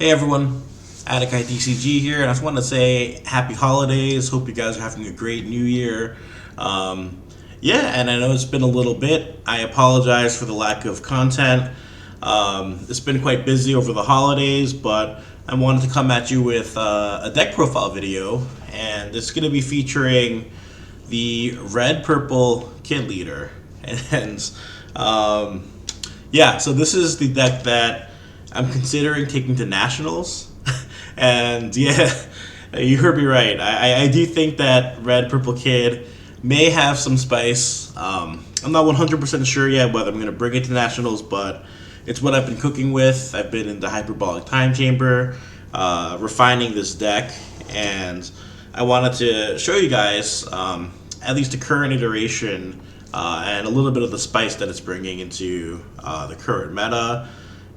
Hey everyone, adakai DCG here, and I just want to say happy holidays. Hope you guys are having a great new year. Um, yeah, and I know it's been a little bit. I apologize for the lack of content. It's been quite busy over the holidays, but I wanted to come at you with a deck profile video, and it's going to be featuring the red purple kid leader. And yeah, so this is the deck that I'm considering taking to nationals. And yeah, you heard me right. I do think that red purple kid may have some spice. I'm not 100% sure yet whether I'm going to bring it to nationals, but it's what I've been cooking with. I've been in the hyperbolic time chamber, refining this deck, and I wanted to show you guys at least the current iteration and a little bit of the spice that it's bringing into the current meta.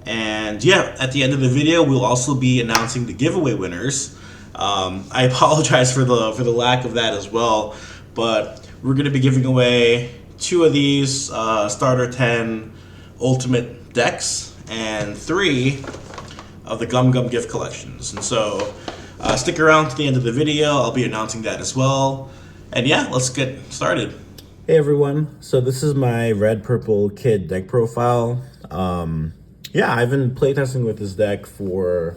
And yeah, at the end of the video, we'll also be announcing the giveaway winners. I apologize for the lack of that as well, but we're going to be giving away 2 of these starter 10 ultimate decks and 3 of the Gum Gum gift collections. And so stick around to the end of the video. I'll be announcing that as well. And yeah, let's get started. Hey everyone, so this is my red purple kid deck profile. Yeah, I've been playtesting with this deck for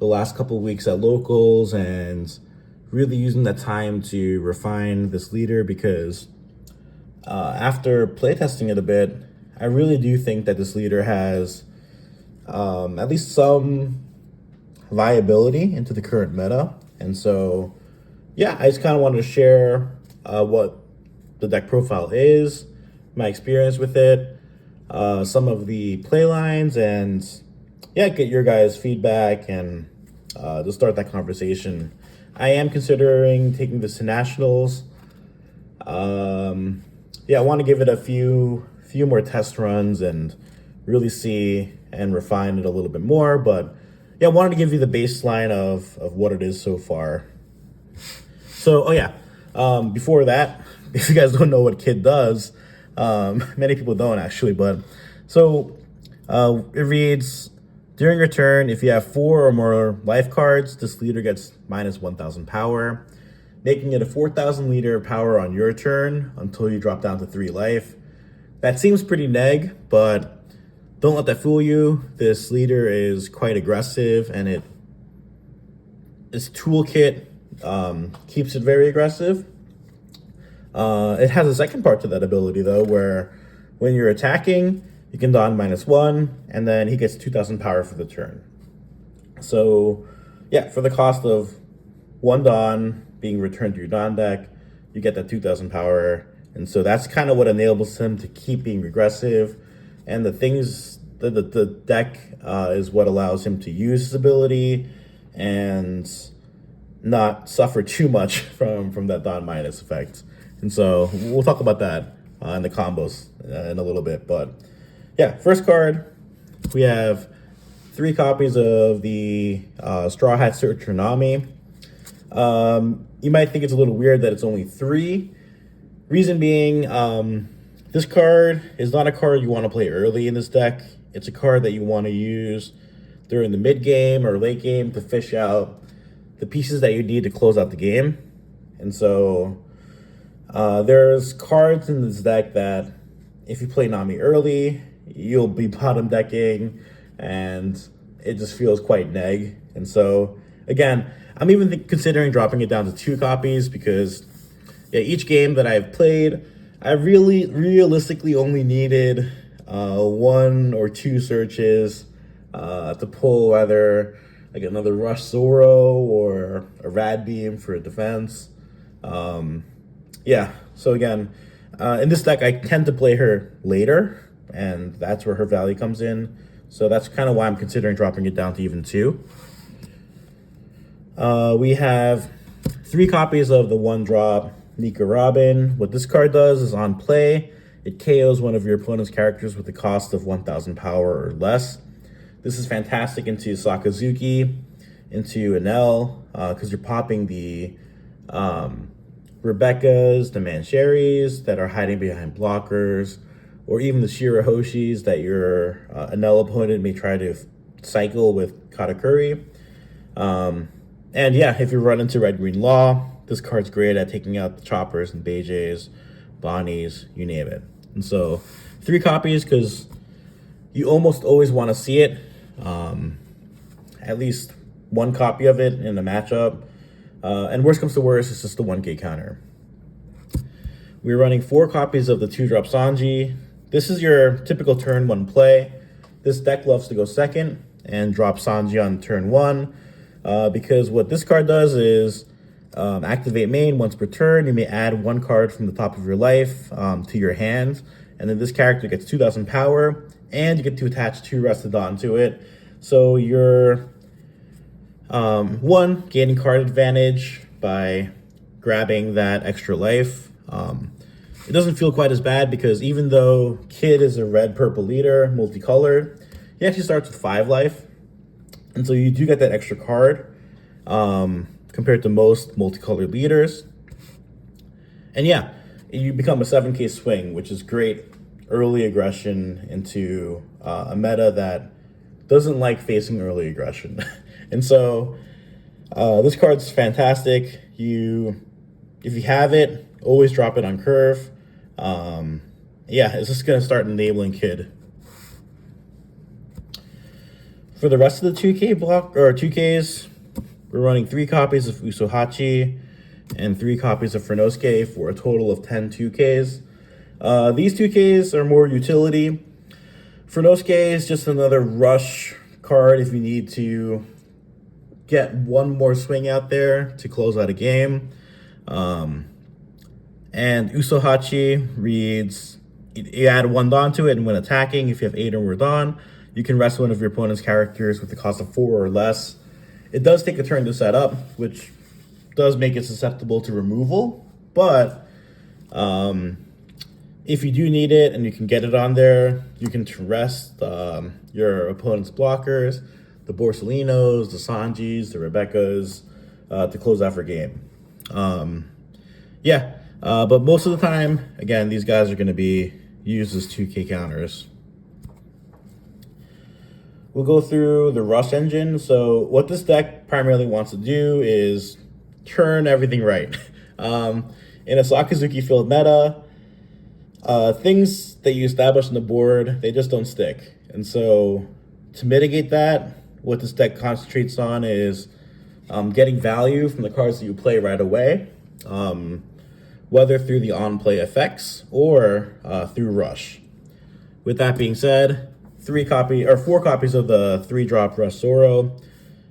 the last couple of weeks at locals and really using that time to refine this leader because after playtesting it a bit, I really do think that this leader has at least some viability into the current meta. And so, yeah, I just kind of wanted to share what the deck profile is, my experience with it, some of the play lines, and yeah, get your guys' feedback and to start that conversation. I am considering taking this to nationals. Yeah, I want to give it a few more test runs and really see and refine it a little bit more. But yeah, I wanted to give you the baseline of what it is so far. So, oh yeah, before that, if you guys don't know what Kid does, many people don't actually, but so it reads, during your turn, if you have 4 or more life cards, this leader gets minus 1,000 power, making it a 4,000 liter power on your turn until you drop down to 3 life. That seems pretty neg, but don't let that fool you. This leader is quite aggressive, and its toolkit keeps it very aggressive. It has a second part to that ability, though, where when you're attacking, you can don -1, and then he gets 2,000 power for the turn. So, yeah, for the cost of 1 don being returned to your don deck, you get that 2,000 power. And so that's kind of what enables him to keep being aggressive. And the deck is what allows him to use his ability and not suffer too much from that don minus effect. And so we'll talk about that in the combos in a little bit. But yeah, first card, we have 3 copies of the Straw Hat Searcher Nami. You might think it's a little weird that it's only 3. Reason being, this card is not a card you want to play early in this deck. It's a card that you want to use during the mid game or late game to fish out the pieces that you need to close out the game. And so there's cards in this deck that if you play Nami early, you'll be bottom decking, and it just feels quite neg. And so, again, I'm even considering dropping it down to 2 copies because yeah, each game that I've played, I really realistically only needed 1 or 2 searches to pull either like another Rush Zoro or a Rad Beam for defense. Yeah, so again, in this deck, I tend to play her later, and that's where her value comes in. So that's kind of why I'm considering dropping it down to even 2. We have 3 copies of the 1-drop Nika Robin. What this card does is on play, it KOs one of your opponent's characters with the cost of 1,000 power or less. This is fantastic into Sakazuki, into Enel, because you're popping the Rebekahs, the Mancheris that are hiding behind blockers, or even the Shirahoshis that your Enel opponent may try to cycle with Katakuri. And yeah, if you run into Red Green Law, this card's great at taking out the Choppers and Beiges, Bonnies, you name it. And so 3 copies because you almost always want to see it. At least 1 copy of it in a matchup. And worst comes to worst, it's just the 1K counter. We're running 4 copies of the 2-drop Sanji. This is your typical turn 1 play. This deck loves to go second and drop Sanji on turn 1. Because what this card does is activate main once per turn. You may add 1 card from the top of your life to your hand. And then this character gets 2,000 power. And you get to attach 2 Restodon to it. So you're, 1, gaining card advantage by grabbing that extra life. It doesn't feel quite as bad because even though Kid is a red-purple leader, multicolored, he actually starts with 5 life. And so you do get that extra card compared to most multicolored leaders. And yeah, you become a 7K swing, which is great early aggression into a meta that doesn't like facing early aggression. And so this card's fantastic. If you have it, always drop it on curve. Yeah, it's just going to start enabling Kid. For the rest of the 2K block, or 2Ks, we're running 3 copies of Usohachi and 3 copies of Furnosuke for a total of 10 2Ks. These 2Ks are more utility. Furnosuke is just another rush card if you need to get 1 more swing out there to close out a game. And Usohachi reads, you add 1 Don to it, and when attacking, if you have 8 or more Don, you can rest one of your opponent's characters with the cost of 4 or less. It does take a turn to set up, which does make it susceptible to removal, but if you do need it and you can get it on there, you can rest your opponent's blockers, the Borsalinos, the Sanjis, the Rebeccas, to close out for game. Yeah, but most of the time, again, these guys are going to be used as 2K counters. We'll go through the Rush engine. So what this deck primarily wants to do is turn everything right. In a Sakazuki-filled meta, things that you establish on the board, they just don't stick. And so to mitigate that, what this deck concentrates on is getting value from the cards that you play right away, whether through the on-play effects or through Rush. With that being said, 4 copies of the 3-drop Rush Zoro.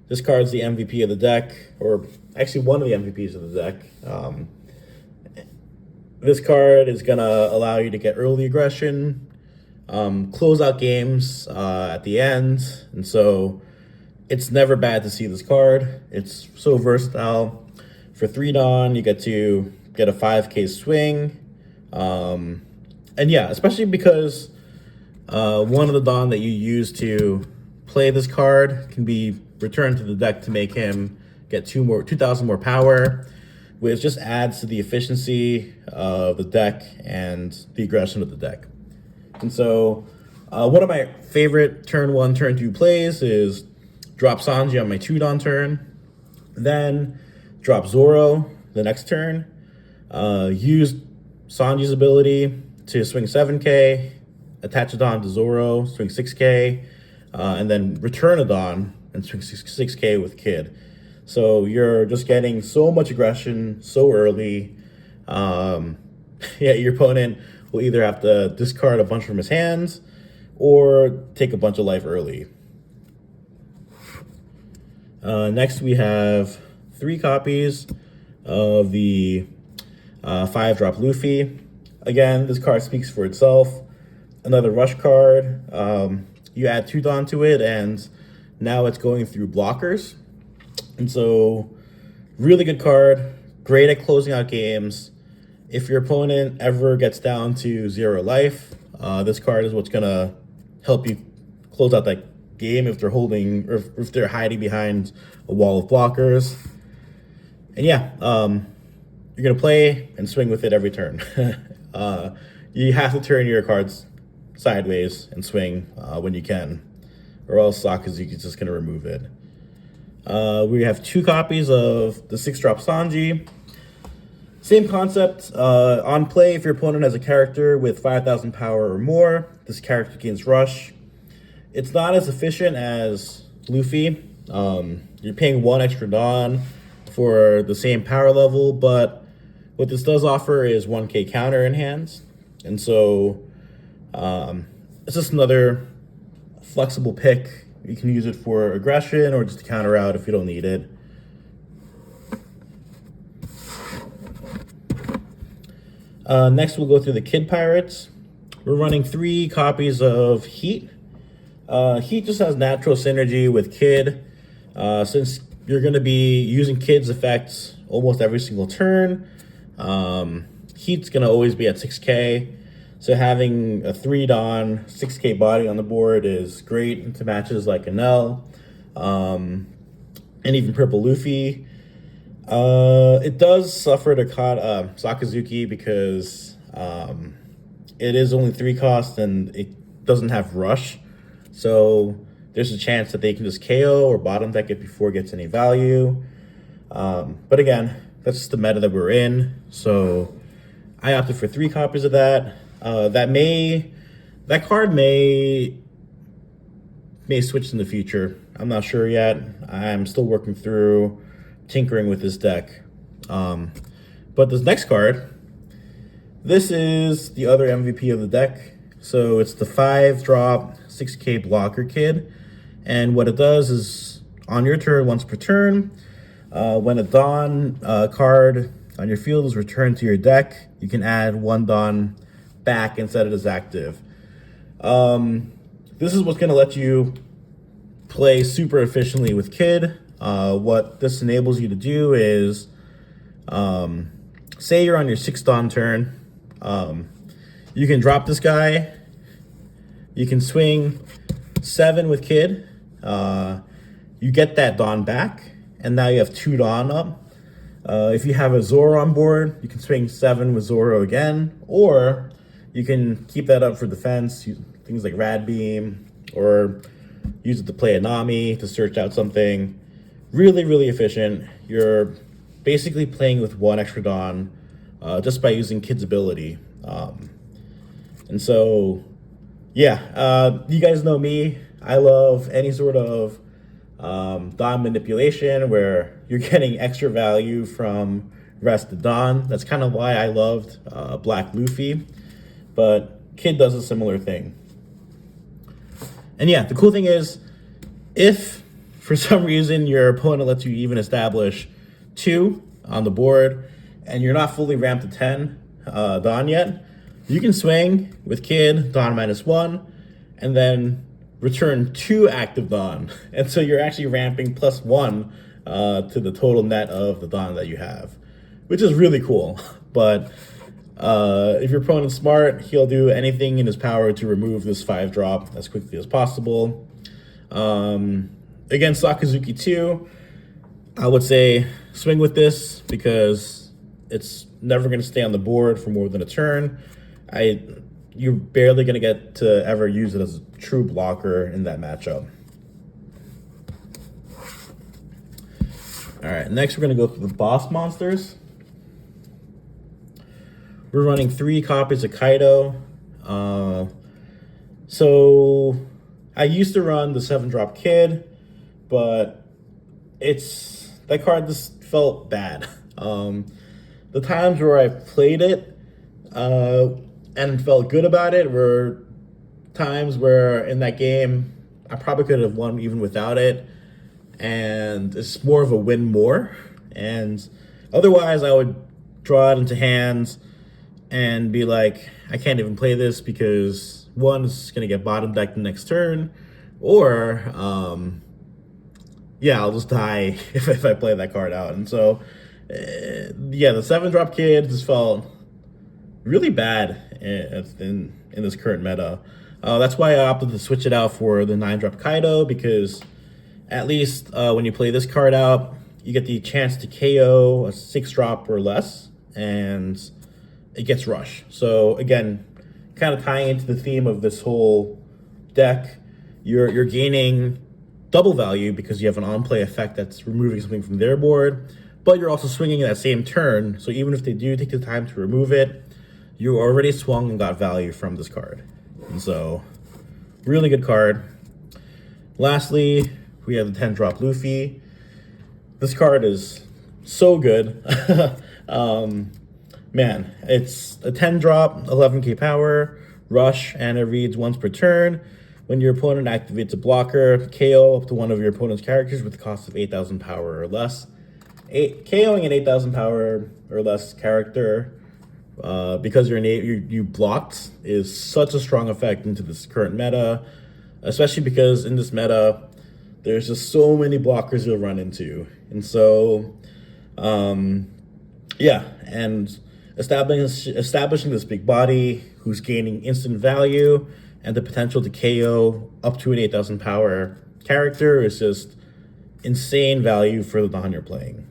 This card's the MVP of the deck, or actually one of the MVPs of the deck. This card is going to allow you to get early aggression, close out games at the end, and so it's never bad to see this card. It's so versatile. For 3 Don, you get to get a 5K swing. And yeah, especially because one of the Don that you use to play this card can be returned to the deck to make him get 2,000 more power, which just adds to the efficiency of the deck and the aggression of the deck. And so one of my favorite turn 1, turn 2 plays is drop Sanji on my 2 Don turn, then drop Zoro the next turn, use Sanji's ability to swing 7K, attach a Don to Zoro, swing 6K, and then return a Don and swing 6K with Kid. So you're just getting so much aggression so early. Yeah, your opponent will either have to discard a bunch from his hands or take a bunch of life early. Next, we have 3 copies of the 5-drop Luffy. Again, this card speaks for itself. Another rush card. You add 2 Don to it, and now it's going through blockers. And so, really good card. Great at closing out games. If your opponent ever gets down to 0 life, this card is what's going to help you close out that game if they're holding, or if they're hiding behind a wall of blockers. And yeah, you're going to play and swing with it every turn. You have to turn your cards sideways and swing when you can. or else Sakazuki's just going to remove it. We have 2 copies of the 6-drop Sanji. Same concept. On play, if your opponent has a character with 5,000 power or more, this character gains Rush. It's not as efficient as Luffy. You're paying 1 extra Dawn for the same power level, but what this does offer is 1k counter in hands. And so it's just another flexible pick. You can use it for aggression or just to counter out if you don't need it. Next, we'll go through the Kid Pirates. We're running 3 copies of Heat. Heat just has natural synergy with Kid. Since you're going to be using Kid's effects almost every single turn, Heat's going to always be at 6k. So having a 3-Dawn, 6k body on the board is great into matches like Enel, and even Purple Luffy. It does suffer to Sakazuki because it is only 3 cost and it doesn't have Rush. So there's a chance that they can just KO or bottom deck it before it gets any value. But again, that's just the meta that we're in. So I opted for 3 copies of that. That card may switch in the future. I'm not sure yet. I'm still working through tinkering with this deck. But this next card, this is the other MVP of the deck. So it's the 5-drop 6k blocker Kid. And what it does is on your turn, once per turn, when a Dawn card on your field is returned to your deck, you can add 1 Dawn back and set it as active. This is what's going to let you play super efficiently with Kid. What this enables you to do is, say you're on your 6 Dawn turn, you can drop this guy, you can swing 7 with Kid, you get that Dawn back, and now you have 2 Dawn up. If you have a Zoro on board, you can swing 7 with Zoro again, or you can keep that up for defense, things like Rad Beam, or use it to play a Nami to search out something. Really, really efficient. You're basically playing with 1 extra Dawn just by using Kid's ability. And so, yeah, you guys know me. I love any sort of Dawn manipulation where you're getting extra value from Rested Dawn. That's kind of why I loved Black Luffy. But Kid does a similar thing. And yeah, the cool thing is, if for some reason your opponent lets you even establish 2 on the board and you're not fully ramped to 10 Dawn yet, you can swing with Kid, Dawn -1, and then return 2 active Dawn. And so you're actually ramping +1 to the total net of the Dawn that you have, which is really cool. But if your opponent's smart, he'll do anything in his power to remove this 5-drop as quickly as possible. Against Sakazuki 2, I would say swing with this because it's never going to stay on the board for more than a turn. You're barely going to get to ever use it as a true blocker in that matchup. All right, next we're going to go through the boss monsters. We're running 3 copies of Kaido. So I used to run the 7-drop Kid, but that card just felt bad. The times where I played it and felt good about it were times where in that game I probably could have won even without it, and it's more of a win more. And otherwise I would draw it into hands and be like, I can't even play this because 1 is going to get bottom decked the next turn, or yeah, I'll just die if I play that card out. And so yeah, the 7-drop Kid just felt really bad in this current meta. That's why I opted to switch it out for the 9-drop Kaido, because at least when you play this card out, you get the chance to KO a 6-drop or less, and it gets Rush. So again, kind of tying into the theme of this whole deck, you're gaining double value because you have an on-play effect that's removing something from their board, but you're also swinging in that same turn. So even if they do take the time to remove it, you already swung and got value from this card. And so, really good card. Lastly, we have the 10-drop Luffy. This card is so good. Man, it's a 10-drop, 11k power, rush, and it reads once per turn. When your opponent activates a blocker, KO up to one of your opponent's characters with a cost of 8,000 power or less. KOing an 8,000 power or less character because you blocked is such a strong effect into this current meta, especially because in this meta, there's just so many blockers you'll run into. And so, yeah, and establishing this big body who's gaining instant value and the potential to KO up to an 8,000 power character is just insane value for the Don you're playing.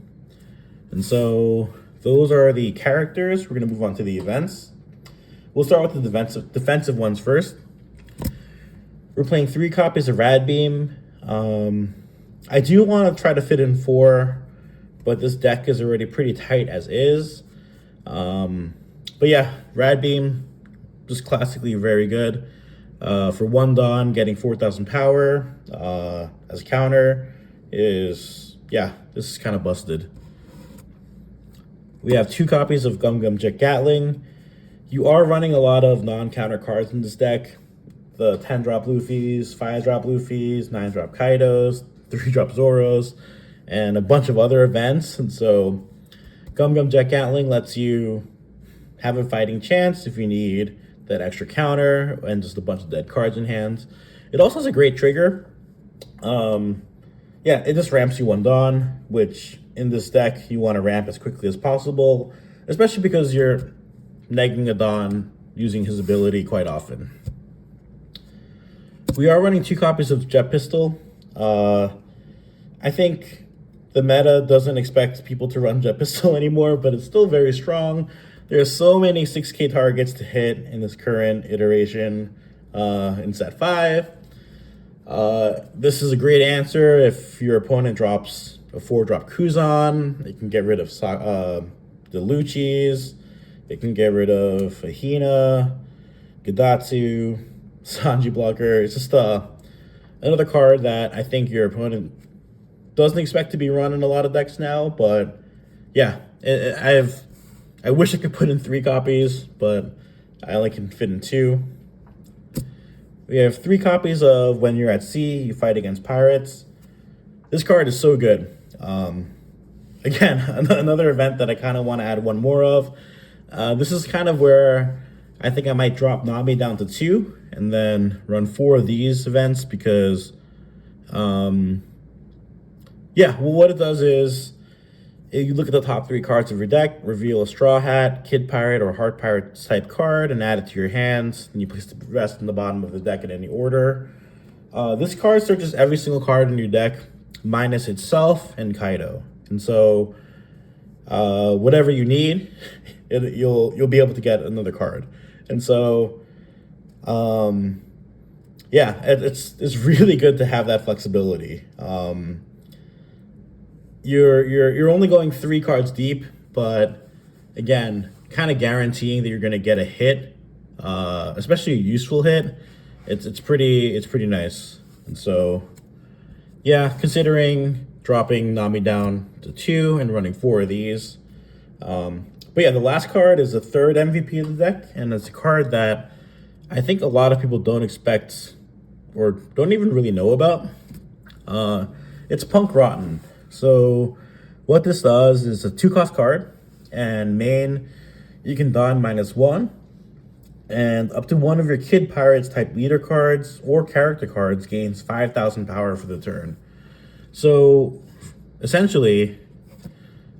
And so those are the characters. We're going to move on to the events. We'll start with the defensive ones first. We're playing 3 copies of Rad Beam. I do want to try to fit in 4, but this deck is already pretty tight as is. But yeah, Rad Beam, just classically very good. For 1 Don, getting 4,000 power as a counter is, yeah, this is kind of busted. We have 2 copies of Gum Gum Jet Gatling. You are running a lot of non-counter cards in this deck. The 10-drop Luffys, 5-drop Luffys, 9-drop Kaidos, 3-drop Zoros, and a bunch of other events. And so Gum Gum Jet Gatling lets you have a fighting chance if you need that extra counter and just a bunch of dead cards in hand. It also has a great trigger. Yeah, it just ramps you 1 Don, which in this deck you want to ramp as quickly as possible, especially because you're negging a Don using his ability quite often. We are running 2 copies of Jet Pistol. I think the meta doesn't expect people to run Jet Pistol anymore, but it's still very strong. There's so many 6k targets to hit in this current iteration in set 5. This is a great answer if your opponent drops a 4-drop Kuzan. It can get rid of the Luccis. It can get rid of Ahina, Gadatsu, Sanji Blocker. It's just another card that I think your opponent doesn't expect to be run in a lot of decks now. But yeah, I wish I could put in 3 copies, but I only can fit in 2. We have 3 copies of When You're at Sea, You Fight Against Pirates. This card is so good. Again, another event that I kind of want to add 1 more of. This is kind of where I think I might drop Nami down to 2 and then run 4 of these events because, yeah, well, what it does is you look at the top 3 cards of your deck, reveal a Straw Hat, Kid Pirate, or Heart Pirate type card, and add it to your hands. And you place the rest in the bottom of the deck in any order. This card searches every single card in your deck, minus itself and Kaido. And so, whatever you need, you'll be able to get another card. And so, yeah, it's really good to have that flexibility. You're only going 3 cards deep, but again, kind of guaranteeing that you're going to get a hit, especially a useful hit. It's pretty nice. And so, yeah, considering dropping Nami down to 2 and running 4 of these. But yeah, the last card is the 3rd MVP of the deck, and it's a card that I think a lot of people don't expect or don't even really know about. It's Punk Rotten. So what this does is a 2-cost card, and main, you can don -1, and up to 1 of your Kid Pirates type leader cards or character cards gains 5,000 power for the turn. So essentially,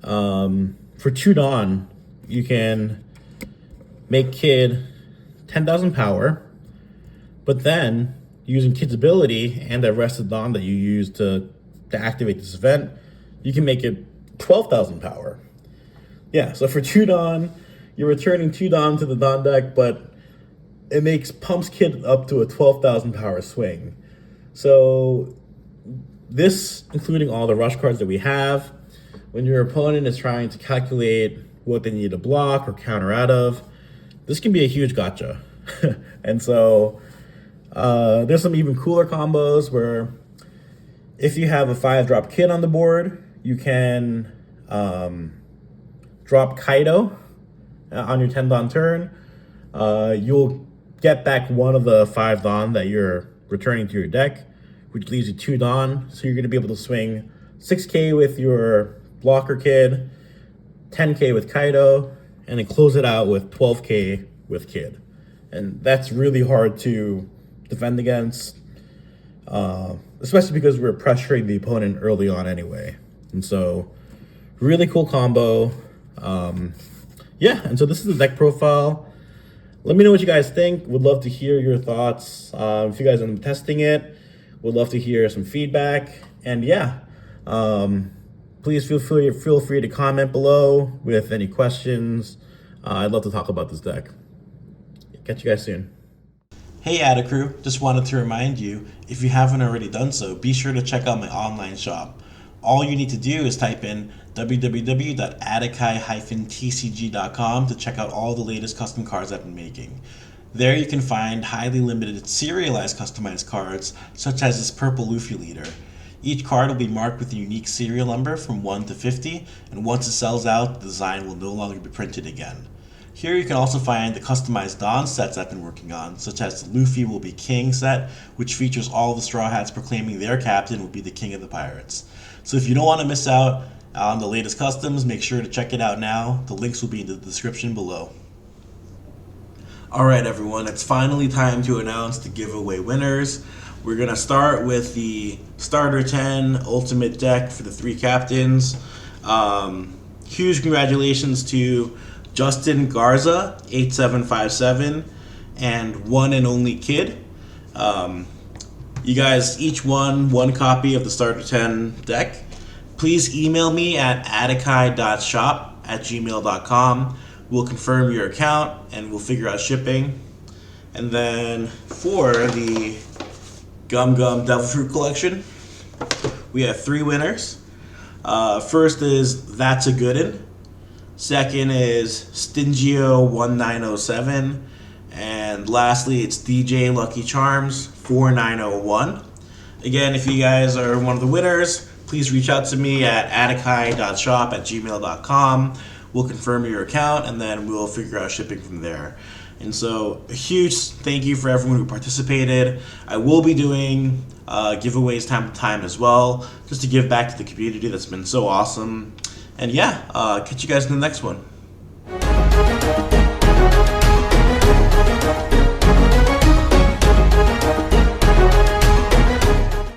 for 2 Don, you can make Kid 10,000 power, but then using Kid's ability and the rest of Don that you use to activate this event, you can make it 12,000 power. Yeah, so for 2 Don, you're returning 2 Don to the Don deck, but it pumps Kid up to a 12,000 power swing. So this, including all the rush cards that we have, when your opponent is trying to calculate what they need to block or counter out of, this can be a huge gotcha. And so there's some even cooler combos where if you have a 5-drop kid on the board, you can drop Kaido on your 10 Don turn. You'll get back one of the 5 Don that you're returning to your deck, which leaves you 2 Don. So you're going to be able to swing 6k with your blocker kid, 10k with Kaido, and then close it out with 12k with kid. And that's really hard to defend against, especially because we're pressuring the opponent early on anyway. And so really cool combo. Yeah, and so this is the deck profile. Let me know what you guys think. Would love to hear your thoughts. If you guys are testing it, would love to hear some feedback. And yeah, please feel free to comment below with any questions. I'd love to talk about this deck. Catch you guys soon. Hey Ada Crew, just wanted to remind you, if you haven't already done so, be sure to check out my online shop. All you need to do is type in www.adakai-tcg.com to check out all the latest custom cards I've been making. There you can find highly limited serialized customized cards, such as this purple Luffy leader. Each card will be marked with a unique serial number from 1 to 50, and once it sells out, the design will no longer be printed again. Here you can also find the customized Don sets I've been working on, such as the Luffy Will Be King set, which features all the Straw Hats proclaiming their captain will be the king of the pirates. So if you don't want to miss out on the latest customs, make sure to check it out now. The links will be in the description below. Alright everyone, it's finally time to announce the giveaway winners. We're going to start with the Starter 10 Ultimate deck for the 3 captains. Huge congratulations to Justin Garza, 8757, and One and Only Kid. You guys each won 1 copy of the Starter 10 deck. Please email me at adakai.shop@gmail.com. We'll confirm your account and we'll figure out shipping. And then for the Gum Gum Devil Fruit collection, we have 3 winners. First is That's a Goodin'. Second is Stingio1907. And lastly, it's DJ Lucky Charms 4901. Again, if you guys are one of the winners, please reach out to me at adakai.shop@gmail.com. We'll confirm your account and then we'll figure out shipping from there. And so a huge thank you for everyone who participated. I will be doing giveaways time to time as well, just to give back to the community that's been so awesome. And yeah, catch you guys in the next one.